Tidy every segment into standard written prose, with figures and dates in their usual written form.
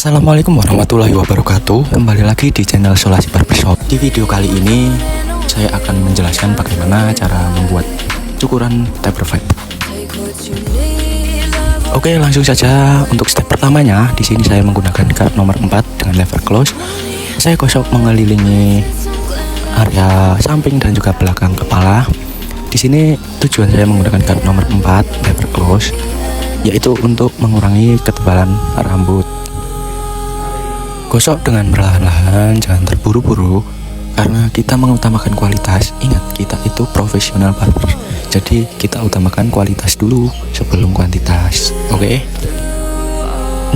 Assalamualaikum warahmatullahi wabarakatuh. Kembali lagi di channel Solasi Barbershop. Di video kali ini saya akan menjelaskan bagaimana cara membuat cukuran taper fade. Oke, langsung saja untuk step pertamanya. Di sini saya menggunakan guard nomor 4 dengan lever close. Saya gosok mengelilingi area samping dan juga belakang kepala. Di sini tujuan saya menggunakan guard nomor 4 lever close yaitu untuk mengurangi ketebalan rambut. Gosok dengan perlahan-lahan, jangan terburu-buru karena kita mengutamakan kualitas. Ingat, kita itu profesional barber, jadi kita utamakan kualitas dulu sebelum kuantitas. Oke?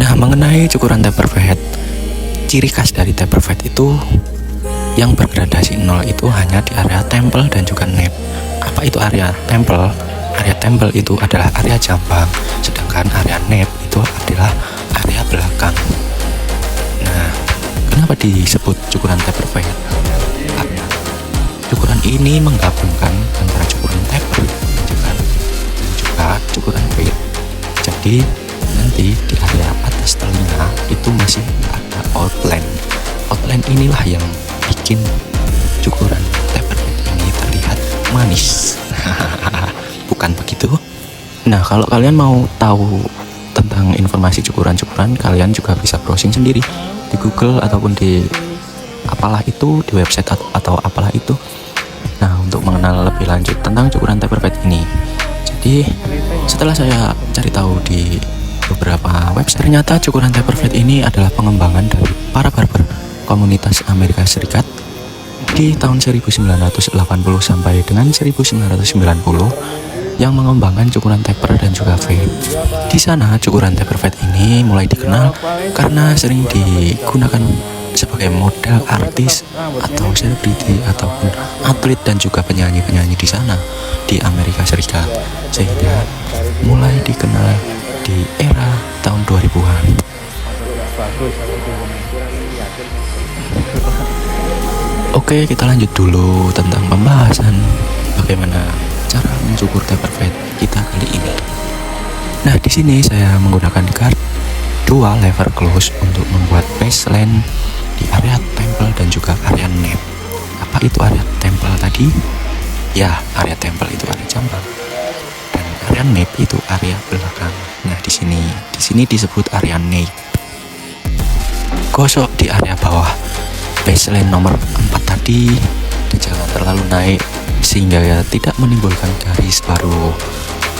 Nah, mengenai cukuran taper fade, ciri khas dari taper fade itu yang bergradasi 0 itu hanya di area tempel dan juga nape. Apa itu area tempel? Area tempel itu adalah area jambang, sedangkan area nape itu adalah area belakang. Nah, kenapa disebut cukuran taper fade? Cukuran ini menggabungkan antara cukuran taper dan juga cukuran fade. Jadi nanti di area atas telinga itu masih ada outline. Outline inilah yang bikin cukuran taper fade ini terlihat manis. Bukan begitu? Nah, kalau kalian mau tahu tentang informasi cukuran-cukuran, kalian juga bisa browsing sendiri di Google ataupun di apalah itu, di website atau apalah itu. Nah, untuk mengenal lebih lanjut tentang cukuran taper fade ini, jadi setelah saya cari tahu di beberapa website, ternyata cukuran taper fade ini adalah pengembangan dari para barber komunitas Amerika Serikat di tahun 1980 sampai dengan 1990 yang mengembangkan cukuran taper dan juga fade. Di sana cukuran taper fade ini mulai dikenal karena sering digunakan sebagai model artis atau selebriti ataupun atlet dan juga penyanyi-penyanyi di sana di Amerika Serikat, sehingga mulai dikenal di era tahun 2000-an. Oke, kita lanjut dulu tentang pembahasan bagaimana cara mencukur taper fade kita kali ini. Nah, di sini saya menggunakan guard 2 lever close untuk membuat baseline di area tempel dan juga area nape. Apa itu area tempel tadi? Ya, area tempel itu area jambang dan area nape itu area belakang. Nah, di sini disebut area nape. Gosok di area bawah baseline nomor 4 tadi dan jangan terlalu naik sehingga tidak menimbulkan garis. Baru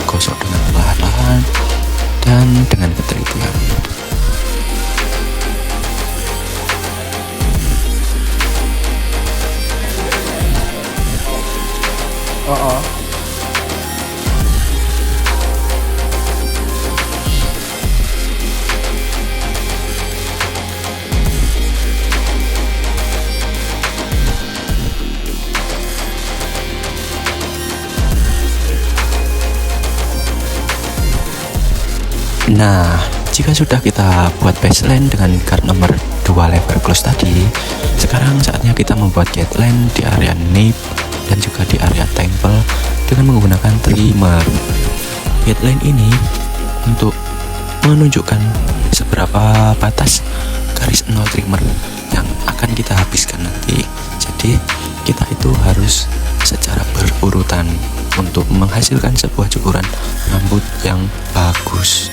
gosok dengan perlahan-lahan dan dengan ketelitian. Nah, jika sudah kita buat baseline dengan guard nomor 2 lever close tadi, sekarang saatnya kita membuat guideline di area nape dan juga di area temple dengan menggunakan trimmer. Guideline ini untuk menunjukkan seberapa batas garis 0 trimmer yang akan kita habiskan nanti. Jadi kita itu harus secara berurutan untuk menghasilkan sebuah cukuran rambut yang bagus.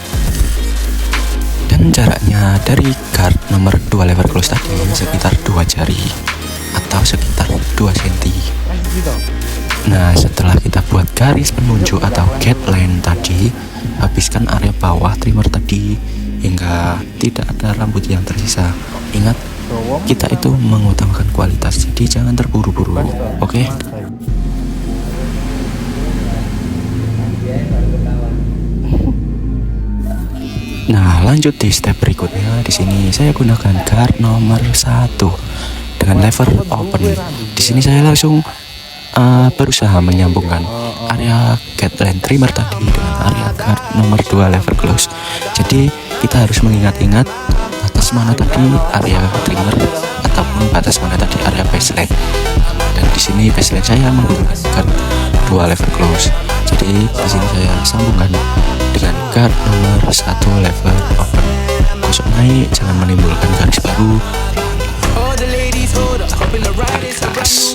Dan jaraknya dari guard nomor 2 lever close tadi sekitar 2 jari atau sekitar 2 cm. Nah, setelah kita buat garis penunjuk atau guideline tadi, habiskan area bawah trimmer tadi hingga tidak ada rambut yang tersisa. Ingat, kita itu mengutamakan kualitas, jadi jangan terburu-buru. Oke? Nah, lanjut di step berikutnya. Di sini saya gunakan guard nomor 1 dengan lever open. Di sini saya langsung berusaha menyambungkan area guideline trimmer tadi dengan area guard nomor 2 lever close. Jadi kita harus mengingat-ingat batas mana tadi area trimmer ataupun batas mana tadi area baseline. Dan di sini baseline saya menggunakan guard 2 lever close. Jadi di sini saya sambungkan dengan guard nomor 1 lever open. gosok naik, jangan menimbulkan garis baru. Tarik gas.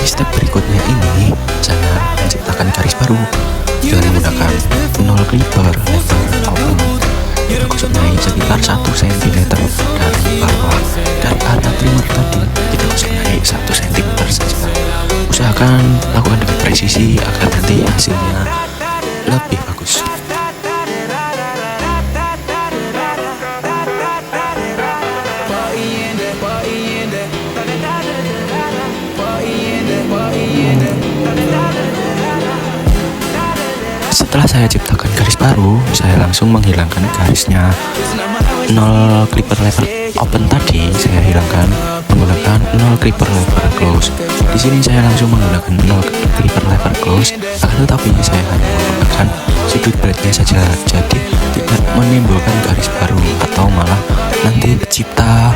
Step berikutnya ini saya menciptakan garis baru dengan menggunakan 0 clipper lever open. Kita gosok naik sekitar 1 cm dari bawah. Dari area trimmer tadi kita gosok naik 1 cm saja. Usahakan lakukan dengan presisi agar nanti hasilnya lebih bagus. Setelah saya ciptakan garis baru, saya langsung menghilangkan garisnya. 0 clipper lever open tadi saya hilangkan menggunakan 0 clipper lever close. Di sini saya langsung menggunakan 0 clipper lever close, akan tetapi saya hanya menggunakan sudut blade-nya saja, jadi tidak menimbulkan garis baru atau malah nanti tercipta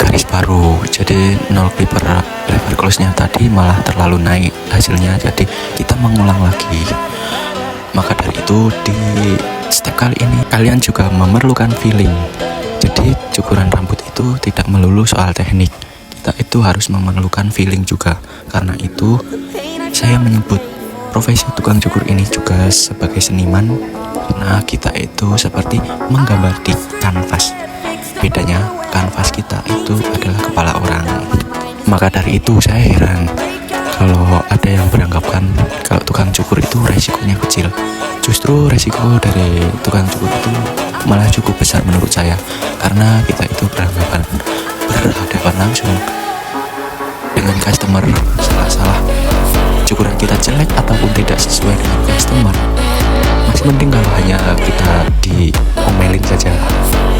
garis baru. Jadi 0 clipper lever close-nya tadi malah terlalu naik hasilnya, jadi kita mengulang lagi. Maka dari itu di step kali ini kalian juga memerlukan feeling. Jadi cukuran rambut itu tidak melulu soal teknik, kita itu harus memerlukan feeling juga. Karena itu saya menyebut profesi tukang cukur ini juga sebagai seniman, karena kita itu seperti menggambar di kanvas. Bedanya kanvas kita itu adalah kepala orang. Maka dari itu saya heran kalau ada yang beranggapan kalau tukang cukur itu resikonya kecil. Justru resiko dari tukang cukur itu malah cukup besar menurut saya, karena kita itu berhadapan langsung dengan customer. Salah cukuran kita jelek ataupun tidak sesuai dengan customer, masih penting kalau hanya kita diomelin saja.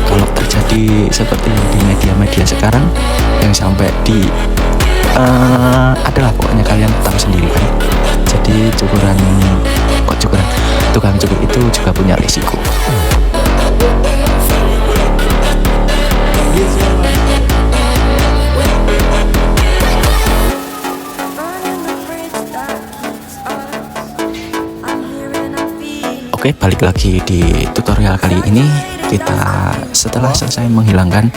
Kalau terjadi seperti di media-media sekarang yang sampai di adalah pokoknya kalian tahu sendiri kan. Jadi tukang cukur itu juga punya risiko. Oke, balik lagi di tutorial kali ini. Kita setelah selesai menghilangkan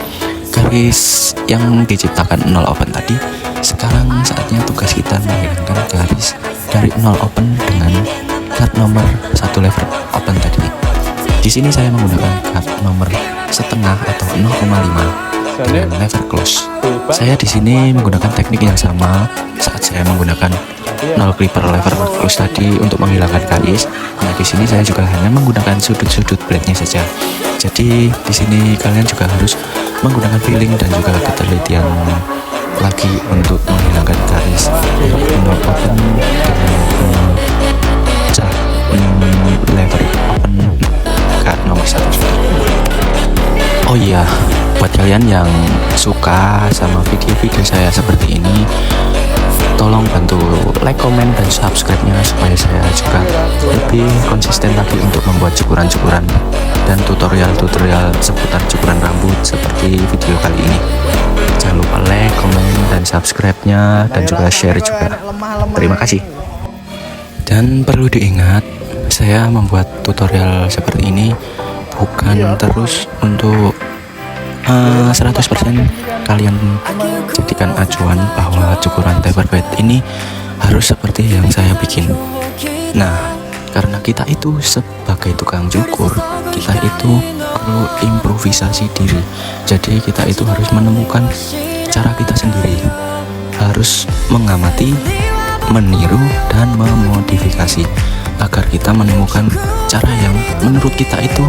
garis yang diciptakan 0 open tadi, sekarang saatnya tugas kita menghilangkan garis dari 0 open dengan cut nomor 1 lever open tadi. Di sini saya menggunakan cut nomor setengah atau 0,5 dengan lever close. Saya di sini menggunakan teknik yang sama saat saya menggunakan 0 clipper lever close tadi untuk menghilangkan garis. Nah, di sini saya juga hanya menggunakan sudut-sudut blade-nya saja. Jadi di sini kalian juga harus menggunakan feeling dan juga ketelitian lagi untuk menghilangkan garis dari 0 open dengan lever open cut nomor 1. Oh iya, buat kalian yang suka sama video-video saya seperti ini, tolong bantu like, komen, dan subscribe-nya supaya saya juga lebih konsisten lagi untuk membuat cukuran-cukuran dan tutorial-tutorial seputar cukuran rambut seperti video kali ini. Jangan lupa like, komen, dan subscribe-nya, dan juga share juga. Terima kasih. Dan perlu diingat, saya membuat tutorial seperti ini bukan terus untuk 100% kalian jadikan acuan bahwa cukuran taper fade ini harus seperti yang saya bikin. Nah, karena kita itu sebagai tukang cukur, kita itu perlu improvisasi diri. Jadi kita itu harus menemukan cara kita sendiri, harus mengamati, meniru, dan memodifikasi agar kita menemukan cara yang menurut kita itu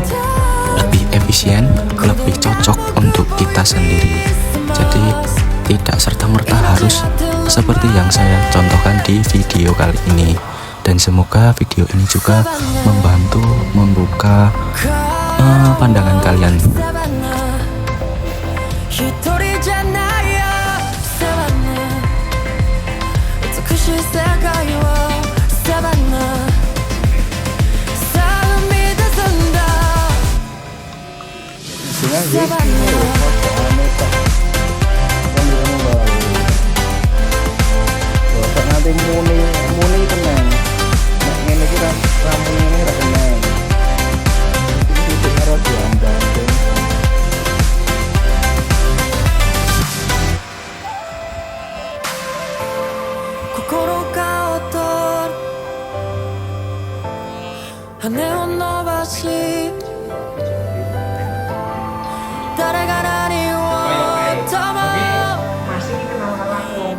lebih efisien, lebih cocok untuk kita sendiri. Jadi tidak serta-merta harus seperti yang saya contohkan di video kali ini. Dan semoga video ini juga membantu membuka pandangan kalian. Muni tenang. Nek ngene iki ramun ini ra tenang. Iki karo diambang. Kokoro ga otoru hane o nobashi dare ga nani wo tomo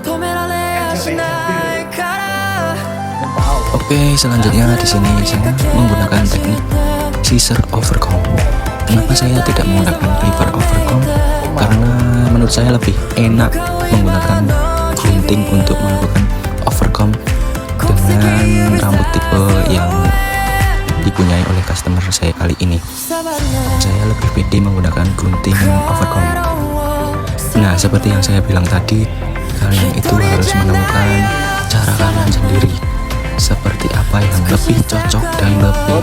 tomerare shinai kara. Oke, selanjutnya di sini saya menggunakan teknik scissor overcome. Kenapa saya tidak menggunakan clipper overcome? Karena menurut saya lebih enak menggunakan gunting untuk melakukan overcome dengan rambut tipe yang dipunyai oleh customer saya kali ini. Saya lebih pede menggunakan gunting overcome. Nah, seperti yang saya bilang tadi, kalian itu harus menemukan cara kalian sendiri, seperti apa yang lebih cocok dan lebih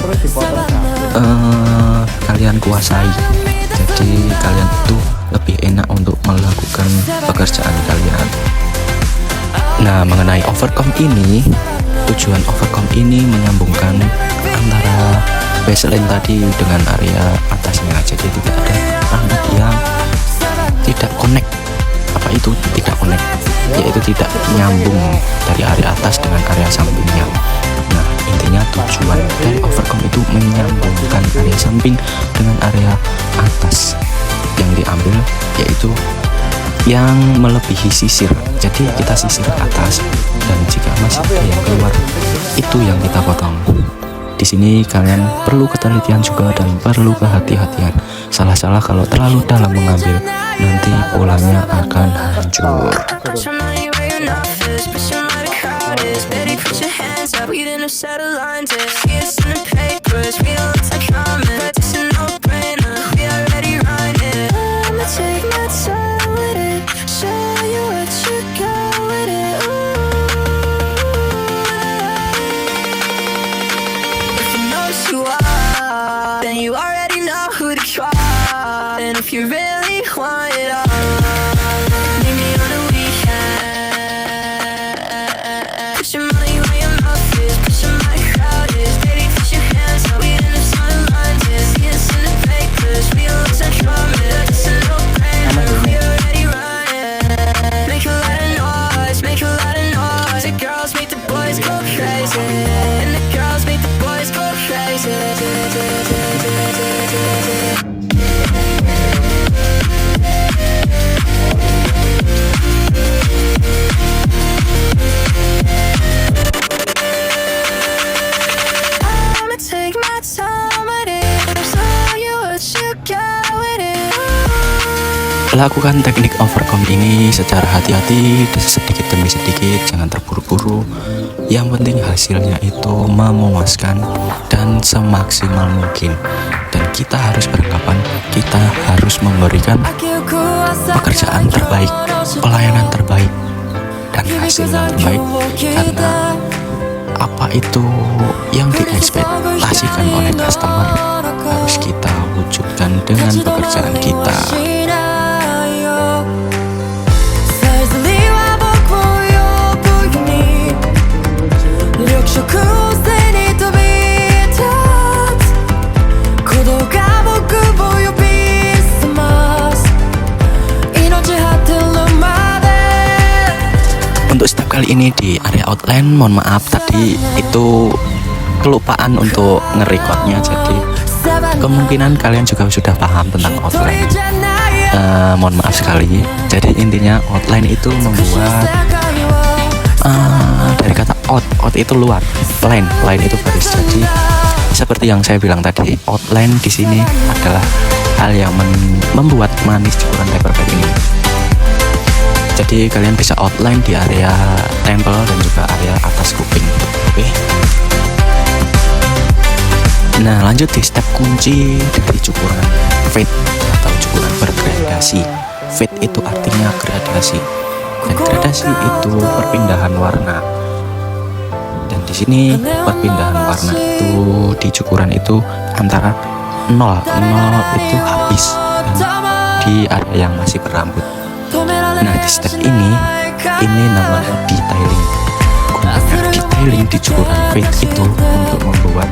kalian kuasai. Jadi kalian itu lebih enak untuk melakukan pekerjaan kalian. Nah, mengenai overcome ini, tujuan overcome ini menyambungkan antara baseline tadi dengan area atasnya. Jadi tidak ada rambut yang tidak connect. Apa itu tidak connect? Yaitu tidak nyambung dari area atas dengan area sampingnya. Nah, intinya tujuan dari overcome itu menyambungkan area samping dengan area atas. Yang diambil yaitu yang melebihi sisir. Jadi kita sisir ke atas, dan jika masih ada yang keluar, itu yang kita potong. Di sini kalian perlu ketelitian juga dan perlu kehati-hatian. Salah-salah kalau terlalu dalam mengambil, nanti polanya akan hancur. If you really want it all, meet me on the weekend. Put your money where your mouth is, put your money crowd is. Baby, put your hands up, we in the sunlight is. See us in the papers, we don't lose our promise. It's a no-brainer, we already running. Make a lot of noise, make a lot of noise. The girls make the boys go crazy, and the girls make the boys go crazy. Lakukan teknik overcome ini secara hati-hati, sedikit demi sedikit, jangan terburu-buru. Yang penting hasilnya itu memuaskan dan semaksimal mungkin. Dan kita harus beranggapan kita harus memberikan pekerjaan terbaik, pelayanan terbaik, dan hasil yang terbaik. Karena apa itu yang diekspektasikan oleh customer harus kita wujudkan dengan pekerjaan kita. Untuk step kali ini di area outline, mohon maaf tadi itu kelupaan untuk nge-recordnya, jadi kemungkinan kalian juga sudah paham tentang outline. Mohon maaf sekali. Jadi intinya outline itu membuat dari kata out itu luar, line itu garis. Jadi seperti yang saya bilang tadi, outline di sini adalah hal yang membuat manis cukuran paperback ini. Jadi kalian bisa outline di area tempel dan juga area atas kuping. Oke. Nah, lanjut di step kunci dari cukuran fade atau cukuran bergradasi. Fade itu artinya gradasi, dan gradasi itu perpindahan warna. Dan di sini perpindahan warna itu di cukuran itu antara 0 itu habis dan di area yang masih berambut. Nah, di step ini namanya detailing. Gunanya detailing di cukuran fade itu untuk membuat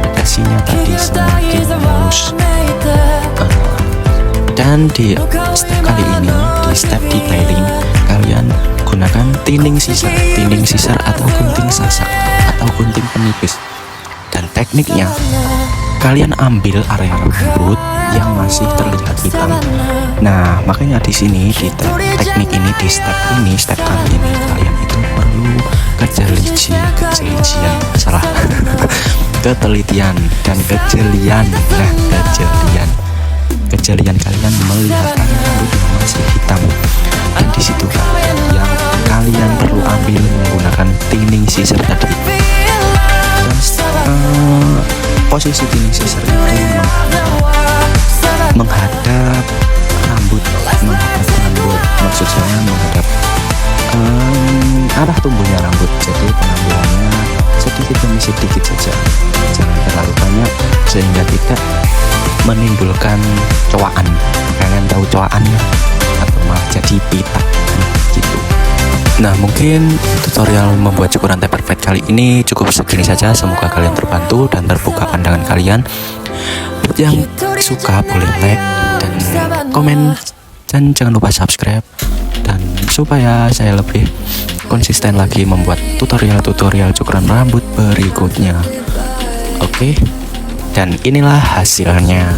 gradasinya tadi semakin mulus. Dan di step kali ini, di step detailing, kalian gunakan thinning scissor atau gunting sasak atau gunting penipis. Dan tekniknya, kalian ambil area rambut yang masih terlihat hitam. Nah, makanya di sini di teknik ini, di step kali ini kalian itu perlu ketelitian dan kejelian. Nah, kejelian kalian melihat area rambut yang masih hitam. Dan di situ yang kalian perlu ambil menggunakan thinning scissor tadi. Dan posisi thinning scissor itu menghadap rambut, maksud saya menghadap arah tumbuhnya rambut. Jadi pengambilannya sedikit demi sedikit saja, jangan terlalu banyak sehingga tidak menimbulkan cowaan. Kalian tahu cowaan ya? Atau malah jadi pita gitu. Nah, mungkin tutorial membuat cukuran taper fade kali ini cukup segini saja. Semoga kalian terbantu dan terbuka pandangan kalian. Buat yang suka boleh like dan komen, dan jangan lupa subscribe, dan supaya saya lebih konsisten lagi membuat tutorial cukuran rambut berikutnya. Oke, dan inilah hasilnya.